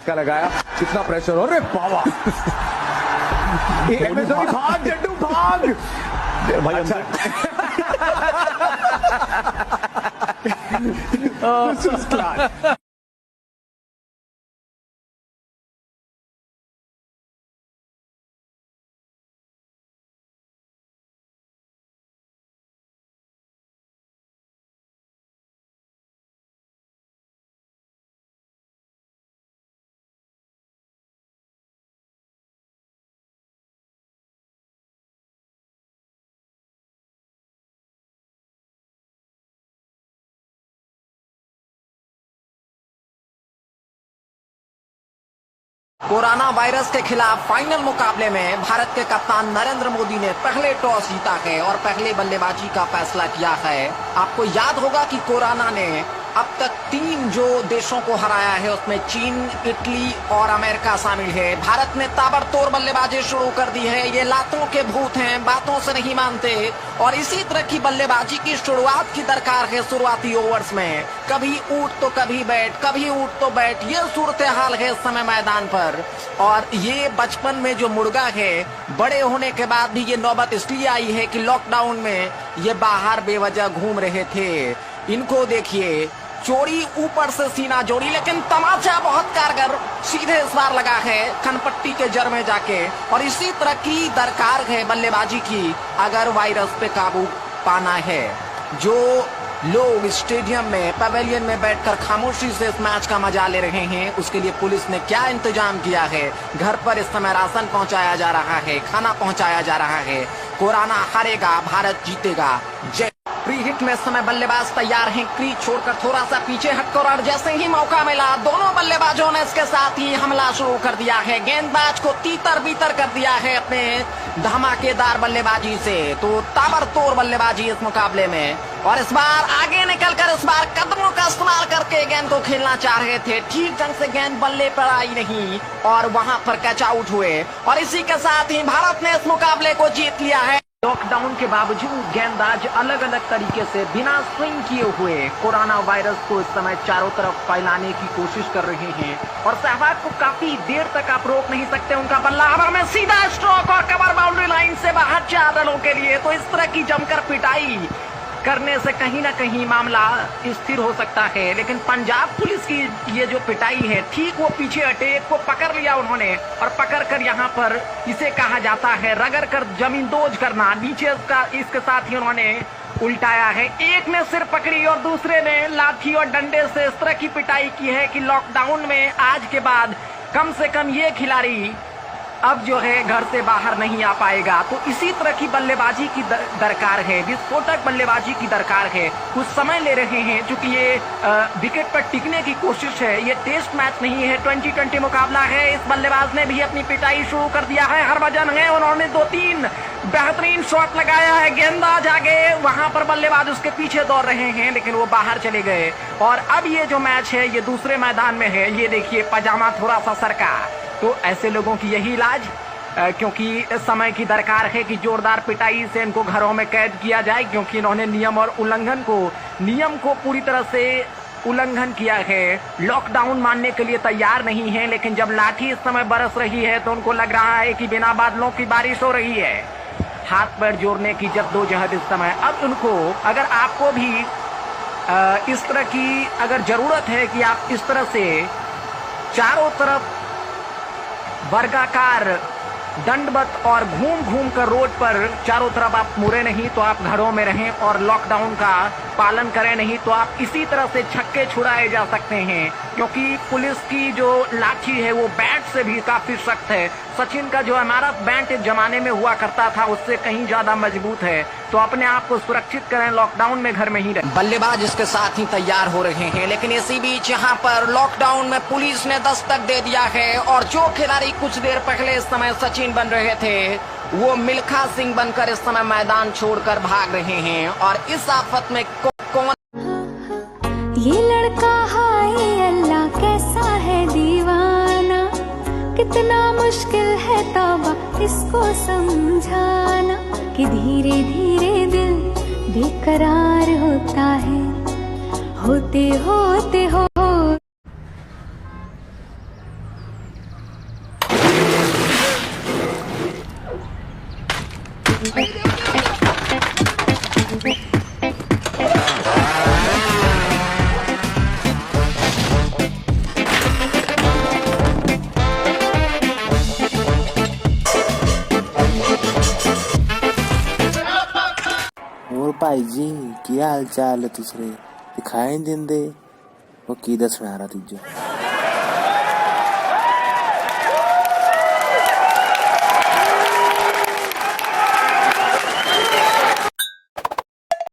का लगाया, कितना प्रेशर हो रहा है बाबा। MS धोनी भाग, जड्डू भाग भाई। अच्छा This was class. Corona virus के खिलाफ फाइनल मुकाबले में भारत के कप्तान नरेंद्र मोदी ने पहले टॉस जीता है और पहले बल्लेबाजी का फैसला किया है। आपको याद होगा कि कोरोना ने अब तक 3 जो देशों को हराया है उसमें चीन, इटली और अमेरिका शामिल है। भारत ने ताबड़तोड़ बल्लेबाजी शुरू कर दी है। ये लातों के भूत हैं, बातों से नहीं मानते और इसी तरह की बल्लेबाजी की शुरुआत की दरकार है। शुरुआती ओवर्स में कभी ऊट तो कभी बैट, कभी ऊट तो बैट, ये सूरत हाल है इस समय मैदान पर। और ये बचपन में जो मुर्गा है, बड़े होने के बाद भी ये नौबत इसलिए आई है कि लॉकडाउन में ये बाहर बेवजह घूम रहे थे। इनको देखिए, चोरी ऊपर से सीना जोड़ी, लेकिन तमाचा बहुत कारगर सीधे इस बार लगा है कनपट्टी के जड़ में जाके। और इसी तरह की दरकार है बल्लेबाजी की अगर वायरस पे काबू पाना है। जो लोग स्टेडियम में, पवेलियन में बैठकर खामोशी से इस मैच का मजा ले रहे हैं, उसके लिए पुलिस ने क्या इंतजाम किया है। घर पर इस समय राशन पहुंचाया जा रहा है, खाना पहुंचाया जा रहा है। कोरोना हारेगा, भारत जीतेगा। जय। प्री हिट में समय बल्लेबाज तैयार हैं, क्रीज छोड़कर थोड़ा सा पीछे हटकर, और जैसे ही मौका मिला दोनों बल्लेबाजों ने इसके साथ ही हमला शुरू कर दिया है। गेंदबाज को तीतर बीतर कर दिया है अपने धमाकेदार बल्लेबाजी से। तो ताबड़तोड़ बल्लेबाजी इस मुकाबले में, और इस बार आगे निकलकर इस बार कदमों का इस्तेमाल करके गेंद को खेलना चाह रहे थे। ठीक ढंग से गेंद बल्ले पर आई नहीं और वहां पर कैच आउट हुए, और इसी के साथ ही भारत ने इस मुकाबले को जीत लिया है। लॉकडाउन के बावजूद गेंदबाज अलग अलग तरीके से बिना स्विंग किए हुए कोरोना वायरस को इस समय चारों तरफ फैलाने की कोशिश कर रहे हैं, और सहवाग को काफी देर तक आप रोक नहीं सकते। उनका बल्ला हवा में सीधा स्ट्रोक और कवर बाउंड्री लाइन से बाहर 4 रनों के लिए। तो इस तरह की जमकर पिटाई करने से कहीं ना कहीं मामला स्थिर हो सकता है। लेकिन पंजाब पुलिस की ये जो पिटाई है, ठीक वो पीछे हटे, एक को पकड़ लिया उन्होंने, और पकड़कर यहाँ पर इसे कहा जाता है रगड़ कर जमींदोज करना। नीचे इसके साथ ही उन्होंने उल्टाया है। एक ने सिर पकड़ी और दूसरे ने लाठी और डंडे से इस तरह की पिटाई की है कि लॉकडाउन में आज के बाद कम से कम ये खिलाड़ी अब जो है घर से बाहर नहीं आ पाएगा। तो इसी तरह की बल्लेबाजी की दरकार है, विस्फोटक बल्लेबाजी की दरकार है। कुछ समय ले रहे हैं क्योंकि ये विकेट पर टिकने की कोशिश है। ये टेस्ट मैच नहीं है, 2020 मुकाबला है। इस बल्लेबाज ने भी अपनी पिटाई शुरू कर दिया है। हरभजन है, उन्होंने 2-3 बेहतरीन शॉट लगाया है। गेंदबाज आगे, वहां पर बल्लेबाज उसके पीछे दौड़ रहे हैं, लेकिन वो बाहर चले गए। और अब ये जो मैच है ये दूसरे मैदान में है। ये देखिए, पजामा थोड़ा सा सरका। तो ऐसे लोगों की यही इलाज, क्योंकि समय की दरकार है कि जोरदार पिटाई से इनको घरों में कैद किया जाए, क्योंकि इन्होंने नियम को पूरी तरह से उल्लंघन किया है। लॉकडाउन मानने के लिए तैयार नहीं है, लेकिन जब लाठी इस समय बरस रही है तो उनको लग रहा है कि बिना बादलों की बारिश हो रही है। हाथ पैर जोड़ने की जद्दोजहद इस समय। अब उनको, अगर आपको भी इस तरह की अगर जरूरत है कि आप इस तरह से चारों तरफ वर्गाकार दंडवत और घूम घूम कर रोड पर चारों तरफ आप मुड़े नहीं, तो आप घरों में रहें और लॉकडाउन का पालन करें। नहीं तो आप इसी तरह से छक्के छुड़ाए जा सकते हैं, क्योंकि पुलिस की जो लाठी है वो बैट से भी काफी सख्त है। सचिन का जो इमारत बैट इस जमाने में हुआ करता था उससे कहीं ज्यादा मजबूत है। तो अपने आप को सुरक्षित करें, लॉकडाउन में घर में ही रहें। बल्लेबाज इसके साथ ही तैयार हो रहे हैं, लेकिन इसी बीच यहाँ पर लॉकडाउन में पुलिस ने दस्तक दे दिया है, और जो खिलाड़ी कुछ देर पहले इस समय सचिन बन रहे थे वो मिल्खा सिंह बनकर इस समय मैदान छोड़कर भाग रहे हैं। और इस आफत में कौन ये लड़का, हाय अल्लाह कैसा है दीवाना, कितना मुश्किल है तौबा इसको समझाना, कि धीरे धीरे दिल बेकरार होता है, होते होते हो। ਕੀ ਹਾਲ ਚਾਲ ਹੈ ਤੁਸਰੇ ਦਿਖਾਈ ਨੀ ਦਿੰਦੇ ਉਹ ਕੀ ਦੱਸਣਾ ਰਾ ਤੀਜਾ